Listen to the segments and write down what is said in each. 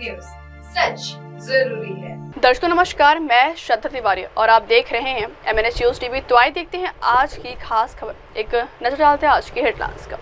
News, सच जरूरी है। दर्शकों नमस्कार, मैं श्रद्धा तिवारी और आप देख रहे हैं MNH न्यूज टीवी। तो आइए देखते हैं आज की खास खबर। एक नजर डालते हैं आज की हेडलाइंस का।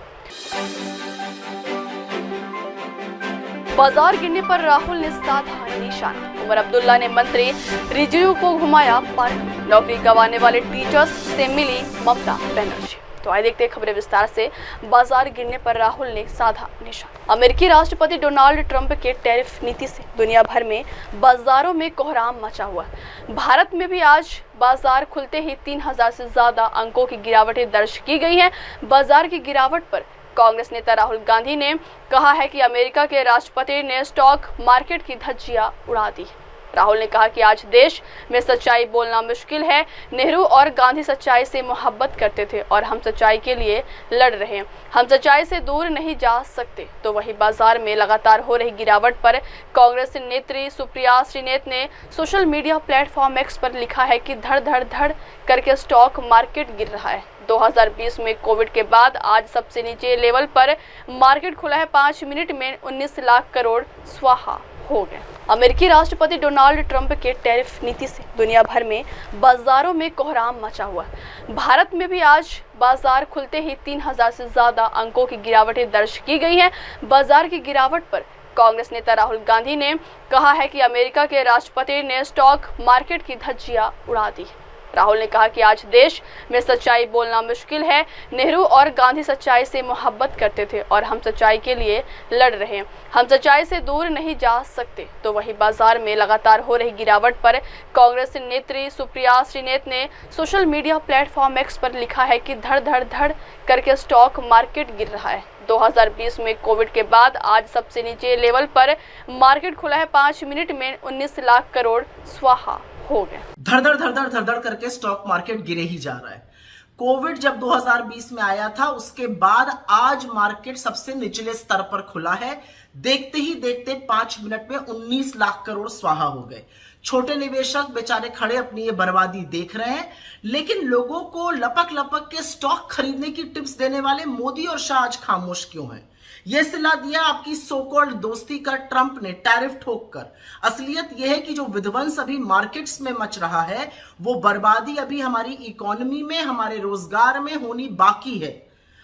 बाजार गिरने पर राहुल ने साधा निशाना। उमर अब्दुल्ला ने मंत्री रिजिजू को घुमाया पार्क। नौकरी गंवाने वाले टीचर्स से मिली ममता बनर्जी। तो आइए देखते हैं खबरें विस्तार से। बाजार गिरने पर राहुल ने साधा निशाना। अमेरिकी राष्ट्रपति डोनाल्ड ट्रंप के टैरिफ नीति से दुनिया भर में बाजारों में कोहराम मचा हुआ है। भारत में भी आज बाजार खुलते ही 3000 से ज्यादा अंकों की गिरावटें दर्ज की गई हैं। बाजार की गिरावट पर कांग्रेस नेता राहुल गांधी ने कहा है कि अमेरिका के राष्ट्रपति ने स्टॉक मार्केट की धज्जियां उड़ा दी। राहुल ने कहा कि आज देश में सच्चाई बोलना मुश्किल है। नेहरू और गांधी सच्चाई से मोहब्बत करते थे और हम सच्चाई के लिए लड़ रहे हैं। हम सच्चाई से दूर नहीं जा सकते। तो वही बाजार में लगातार हो रही गिरावट पर कांग्रेस नेत्री सुप्रिया श्रीनेत ने सोशल मीडिया प्लेटफॉर्म एक्स पर लिखा है कि धड़ धड़ धड़ करके स्टॉक मार्केट गिर रहा है। 2020 में कोविड के बाद आज सबसे नीचे लेवल पर मार्केट खुला है। 5 मिनट में 19 लाख करोड़ स्वाहा हो गए। अमेरिकी राष्ट्रपति डोनाल्ड ट्रंप के टैरिफ नीति से दुनिया भर में बाजारों में कोहराम मचा हुआ है। भारत में भी आज बाजार खुलते ही 3000 से ज्यादा अंकों की गिरावटें दर्ज की गई हैं। बाजार की गिरावट पर कांग्रेस नेता राहुल गांधी ने कहा है कि अमेरिका के राष्ट्रपति ने स्टॉक मार्केट की धज्जियां उड़ा दी। राहुल ने कहा कि आज देश में सच्चाई बोलना मुश्किल है। नेहरू और गांधी सच्चाई से मोहब्बत करते थे और हम सच्चाई के लिए लड़ रहे हैं। हम सच्चाई से दूर नहीं जा सकते। तो वही बाजार में लगातार हो रही गिरावट पर कांग्रेस नेत्री सुप्रिया श्रीनेत ने सोशल मीडिया प्लेटफॉर्म एक्स पर लिखा है कि धड़ धड़ धड़ करके स्टॉक मार्केट गिर रहा है। 2020 में कोविड के बाद आज सबसे नीचे लेवल पर मार्केट खुला है। 5 मिनट में 19 लाख करोड़ स्वाहा हो गए। धड़ धड़ धड़ धड़ धड़ धड़ करके स्टॉक मार्केट गिरे ही जा रहा है। कोविड जब 2020 में आया था उसके बाद आज मार्केट सबसे निचले स्तर पर खुला है। देखते ही देखते 5 मिनट में 19 लाख करोड़ स्वाहा हो गए। छोटे निवेशक बेचारे खड़े अपनी ये बर्बादी देख रहे हैं, लेकिन लोगों को लपक लपक के स्टॉक खरीदने की टिप्स देने वाले मोदी और शाह आज खामोश क्यों हैं? यह सिला दिया आपकी सो कॉल्ड दोस्ती का ट्रंप ने टैरिफ ठोक कर। असलियत यह है कि जो विध्वंस अभी मार्केट्स में मच रहा है वो बर्बादी अभी हमारी इकोनॉमी में, हमारे रोजगार में होनी बाकी है।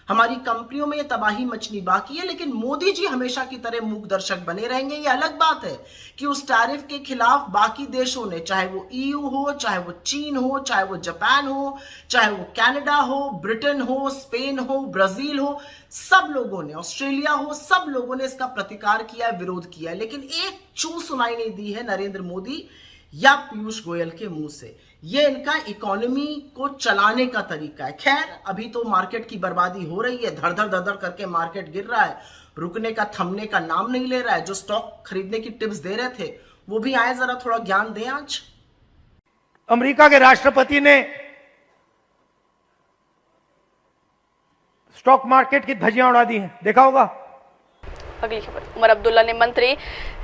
हमारी कंपनियों में ये तबाही मचनी बाकी है। लेकिन मोदी जी हमेशा की तरह मूक दर्शक बने रहेंगे। ये अलग बात है कि उस टैरिफ के खिलाफ बाकी देशों ने, चाहे वो EU हो, चाहे वो चीन हो, चाहे वो जापान हो, चाहे वो कनाडा हो, ब्रिटेन हो, स्पेन हो, ब्राजील हो, सब लोगों ने, ऑस्ट्रेलिया हो, सब लोगों ने इसका प्रतिकार किया, विरोध किया। लेकिन एक चू सुनाई नहीं दी है नरेंद्र मोदी या पीयूष गोयल के मुंह से। ये इनका इकोनॉमी को चलाने का तरीका है। खैर, अभी तो मार्केट की बर्बादी हो रही है। धड़ धड़ धड़ धड़ करके मार्केट गिर रहा है, रुकने का, थमने का नाम नहीं ले रहा है। जो स्टॉक खरीदने की टिप्स दे रहे थे वो भी आए, जरा थोड़ा ज्ञान दें। आज अमेरिका के राष्ट्रपति ने स्टॉक मार्केट की धज्जियां उड़ा दी हैं, देखा होगा। अगली खबर। उमर अब्दुल्ला ने मंत्री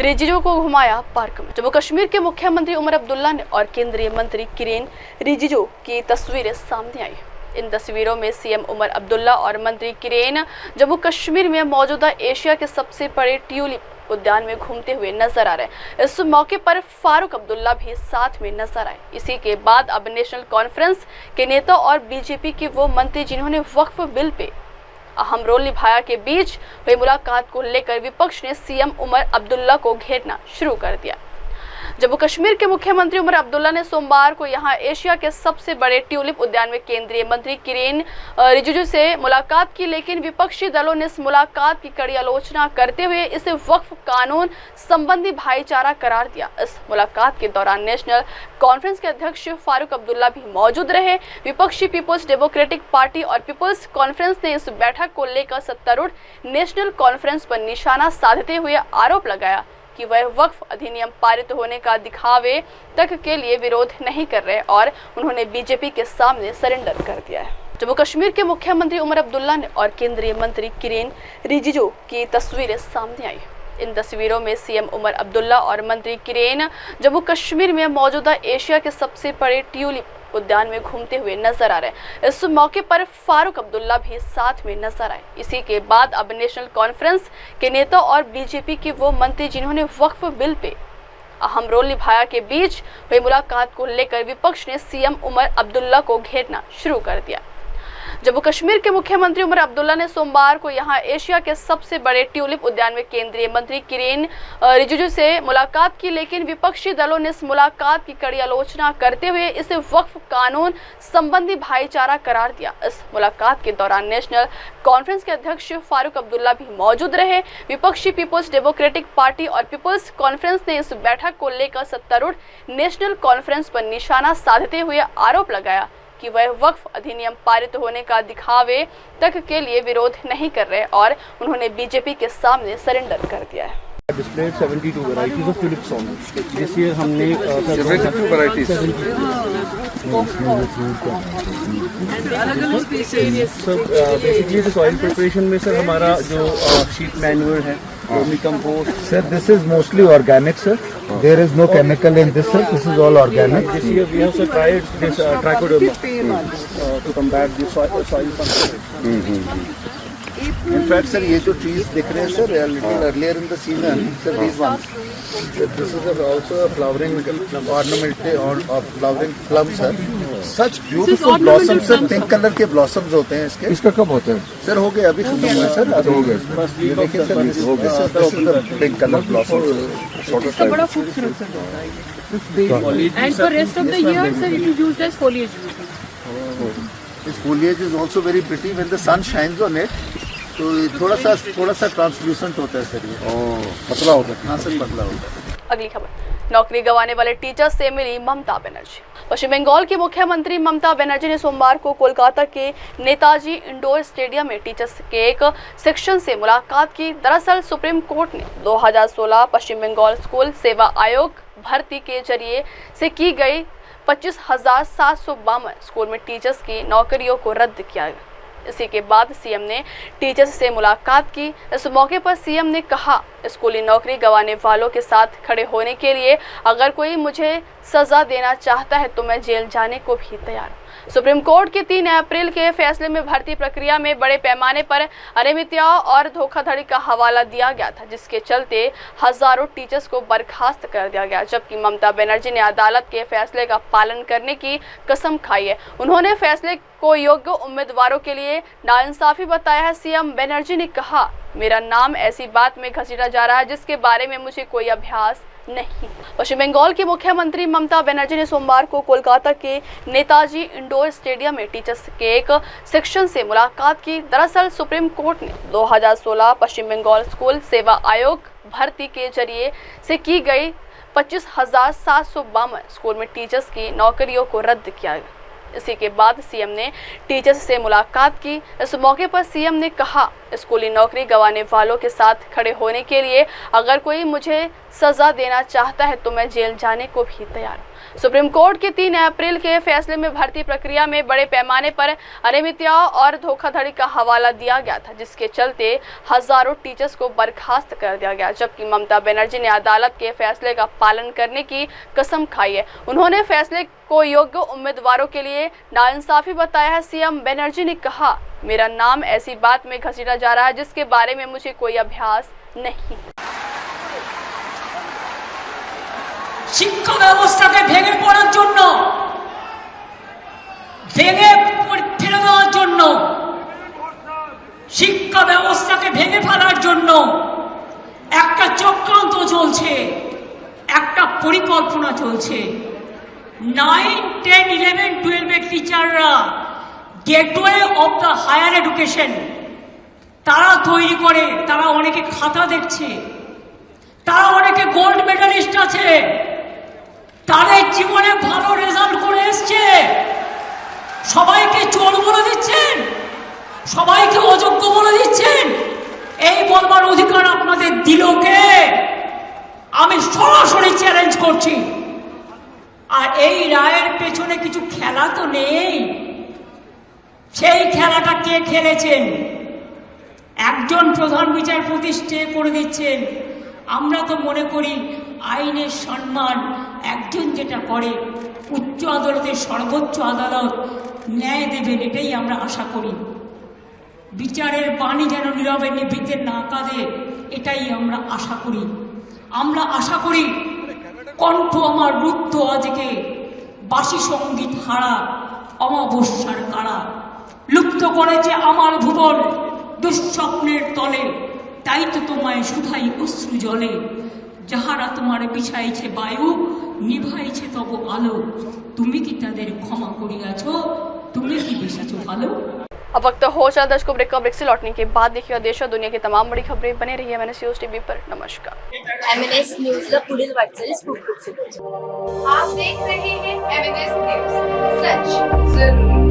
रिजिजू को घुमाया पार्क में। जम्मू कश्मीर के मुख्यमंत्री उमर अब्दुल्ला ने और केंद्रीय मंत्री किरेन रिजिजू की तस्वीरें सामने आई। इन तस्वीरों में सीएम उमर अब्दुल्ला और मंत्री किरेन जम्मू कश्मीर में मौजूदा एशिया के सबसे बड़े ट्यूलिप उद्यान में घूमते हुए नजर आ रहे हैं। इस मौके पर फारूक अब्दुल्ला भी साथ में नजर आए। इसी के बाद अब नेशनल कॉन्फ्रेंस के नेता और बीजेपी के वो मंत्री जिन्होंने वक्फ बिल पे अहम रोल निभाया के बीच हुई मुलाकात को लेकर विपक्ष ने सीएम उमर अब्दुल्ला को घेरना शुरू कर दिया। जम्मू कश्मीर के मुख्यमंत्री उमर अब्दुल्ला ने सोमवार को यहां एशिया के सबसे बड़े ट्यूलिप उद्यान में केंद्रीय मंत्री किरेन रिजिजू से मुलाकात की, लेकिन विपक्षी दलों ने इस मुलाकात की कड़ी आलोचना करते हुए इसे वक्फ कानून संबंधी भाईचारा करार दिया। इस मुलाकात के दौरान नेशनल कॉन्फ्रेंस के अध्यक्ष फारूक अब्दुल्ला भी मौजूद रहे। विपक्षी पीपुल्स डेमोक्रेटिक पार्टी और पीपुल्स कॉन्फ्रेंस ने इस बैठक को लेकर सत्तारूढ़ नेशनल कॉन्फ्रेंस पर निशाना साधते हुए आरोप लगाया कि वह वक्फ अधिनियम पारित होने का दिखावे तक के लिए विरोध नहीं कर रहे और उन्होंने बीजेपी के सामने सरेंडर कर दिया है। जम्मू कश्मीर के मुख्यमंत्री उमर अब्दुल्ला ने और केंद्रीय मंत्री किरेन रिजिजू की तस्वीरें सामने आई। इन तस्वीरों में सीएम उमर अब्दुल्ला और मंत्री किरेन जम्मू कश्मीर में मौजूदा एशिया के सबसे बड़े ट्यूलिप उद्यान में घूमते हुए नजर आ रहे। इस मौके पर फारूक अब्दुल्ला भी साथ में नजर आए। इसी के बाद अब नेशनल कॉन्फ्रेंस के नेता और बीजेपी के वो मंत्री जिन्होंने वक्फ बिल पे अहम रोल निभाया के बीच हुई मुलाकात को लेकर विपक्ष ने सीएम उमर अब्दुल्ला को घेरना शुरू कर दिया। जम्मू कश्मीर के मुख्यमंत्री उमर अब्दुल्ला ने सोमवार को यहां एशिया के सबसे बड़े ट्यूलिप उद्यान में केंद्रीय मंत्री किरेन रिजिजू से मुलाकात की, लेकिन विपक्षी दलों ने इस मुलाकात की कड़ी आलोचना करते हुए इसे वक्फ कानून संबंधी भाईचारा करार दिया। इस मुलाकात के दौरान नेशनल कॉन्फ्रेंस के अध्यक्ष फारूक अब्दुल्ला भी मौजूद रहे। विपक्षी पीपुल्स डेमोक्रेटिक पार्टी और पीपुल्स कॉन्फ्रेंस ने इस बैठक को लेकर सत्तारूढ़ नेशनल कॉन्फ्रेंस पर निशाना साधते हुए आरोप लगाया कि वह वक्फ अधिनियम पारित होने का दिखावे तक के लिए विरोध नहीं कर रहे और उन्होंने बीजेपी के सामने सरेंडर कर दिया है। Displayed 72 varieties of tulip songs. This year हमने 72 varieties. So basically the soil preparation में सर हमारा जो sheep manure है, vermicompost. Sir, this is mostly organic, sir. There is no chemical in this, sir. This is all organic. This year we also tried this trichoderma to combat the soil function. In fact, sir, ये जो trees दिख रहे हैं, sir, little earlier in the season, sir, these ones. Sir, this is also a flowering ornament or flowering plum, sir. Such beautiful blossoms, sir. Pink color के blossoms होते हैं इसके. इसका कब होता है? Sir, हो गए अभी खत्म हुआ है, sir. अभी हो गए. बस ये देखिए, sir, हो गए. Sir, this is the pink color blossoms. इसका बड़ा खूबसूरत sir. And for rest of the year, sir, it is used as foliage. This foliage is also very pretty when the sun shines on it. तो थोड़ा सा translucent होता है sir, ये पतला होता है। हाँ सर, पतला होता है। अगली खबर, नौकरी गंवाने वाले टीचर्स से मिली ममता बनर्जी। पश्चिम बंगाल की मुख्यमंत्री ममता बनर्जी ने सोमवार को कोलकाता के नेताजी इंडोर स्टेडियम में टीचर्स के एक सेक्शन से मुलाकात की। दरअसल सुप्रीम कोर्ट ने 2016 पश्चिम बंगाल स्कूल सेवा आयोग भर्ती के जरिए से की गई 25,752 स्कूल में टीचर्स की नौकरियों को रद्द किया। इसी के बाद सीएम ने टीचर्स से मुलाकात की। इस मौके पर सीएम ने कहा, स्कूली नौकरी गंवाने वालों के साथ खड़े होने के लिए अगर कोई मुझे सजा देना चाहता है तो मैं जेल जाने को भी तैयार हूं। सुप्रीम कोर्ट के 3 अप्रैल के फैसले में भर्ती प्रक्रिया में बड़े पैमाने पर अनियमितता और धोखाधड़ी का हवाला दिया गया था, जिसके चलते हजारों टीचर्स को बर्खास्त कर दिया गया। जबकि ममता बनर्जी ने अदालत के फैसले का पालन करने की कसम खाई है। उन्होंने फैसले को योग्य उम्मीदवारों के लिए नाइंसाफी बताया है। सीएम बनर्जी ने कहा, मेरा नाम ऐसी बात में घसीटा जा रहा है जिसके बारे में मुझे कोई अभ्यास नहीं। पश्चिम बंगाल की मुख्यमंत्री ममता बनर्जी ने सोमवार को कोलकाता के नेताजी इंडोर स्टेडियम में टीचर्स के एक सेक्शन से मुलाकात की। दरअसल सुप्रीम कोर्ट ने 2016 पश्चिम बंगाल स्कूल सेवा आयोग भर्ती के जरिए से की गई 25,752 स्कूल में टीचर्स की नौकरियों को रद्द किया। इसी के बाद सीएम ने टीचर्स से मुलाकात की। इस मौके पर सीएम ने कहा, स्कूली नौकरी गंवाने वालों के साथ खड़े होने के लिए अगर कोई मुझे सजा देना चाहता है तो मैं जेल जाने को भी तैयार हूं। सुप्रीम कोर्ट के 3 अप्रैल के फैसले में भर्ती प्रक्रिया में बड़े पैमाने पर अनियमितता और धोखाधड़ी का हवाला दिया गया था, जिसके चलते हजारों टीचर्स को बर्खास्त कर दिया गया। जबकि ममता बनर्जी ने अदालत के फैसले का पालन करने की कसम खाई है। उन्होंने फैसले को योग्य उम्मीदवारों के लिए नाइंसाफी बताया है। सीएम बनर्जी ने कहा, मेरा नाम ऐसी बात में घसीटा जा रहा है जिसके बारे में मुझे कोई अभ्यास नहीं। শিক্ষা ব্যবস্থাকে ভেঙে পড়ার জন্য, ভেঙে ফেলে দেওয়ার জন্য, শিক্ষা ব্যবস্থাকে ভেঙে ফেলার জন্য একটা চক্রান্ত চলছে, একটা পরিকল্পনা চলছে। 9, 10, 11, 12 এর টিচাররা gateway of the higher education তারা তৈরি করে। তারা অনেকে খাতা দেখছে, তারা অনেকে গোল্ড মেডালিস্ট আছে, তাদের জীবনে ভালো রেজাল্ট করে এসছে। সবাইকে চোর বলে দিচ্ছেন, সবাইকে অযোগ্য বলে দিচ্ছেন। এই বলবার অধিকার আপনাদের দিল কে? আমি সরাসরি চ্যালেঞ্জ করছি। আর এই রায়ের পেছনে কিছু খেলা তো নেই। সেই খেলাটা কে খেলেছেন? একজন প্রধান বিচারপতি স্টে করে দিচ্ছেন। আমরা তো মনে করি আইনের সম্মান একজন যেটা করে উচ্চ আদালতের সর্বোচ্চ আদালত ন্যায় দেবেন, এটাই আমরা আশা করি। বিচারের বাণী যেন নীরবে নিভৃতে না কাঁদে, এটাই আমরা আশা করি। আমরা আশা করি কণ্ঠ আমার রুদ্ধ আজকে, বাসি সঙ্গীত হারা অমাবস্যার কারা, লুপ্ত করেছে আমার ভুবন দুঃস্বপ্নের তলে, তাই তো তোমায় শুধাই অশ্রু জলে। যাহারা তোমার বিছাইছে বায়ু, নিভাইছে তব আলো, তুমি কি তাদের ক্ষমা করিয়াছ, তুমি কি বেশিছ ভালো। अब वक्त हो चला दर्शकों ब्रेक का। ब्रेक से लौटने के बाद देखिए देश और दुनिया की तमाम बड़ी खबरें बने रही है MNS न्यूज टीवी पर। नमस्कार। MNS न्यूजला पुढील वाटचालीस खूप खूप शुभेच्छा। आप देख रहे हैं MNS न्यूज, सच जरूरी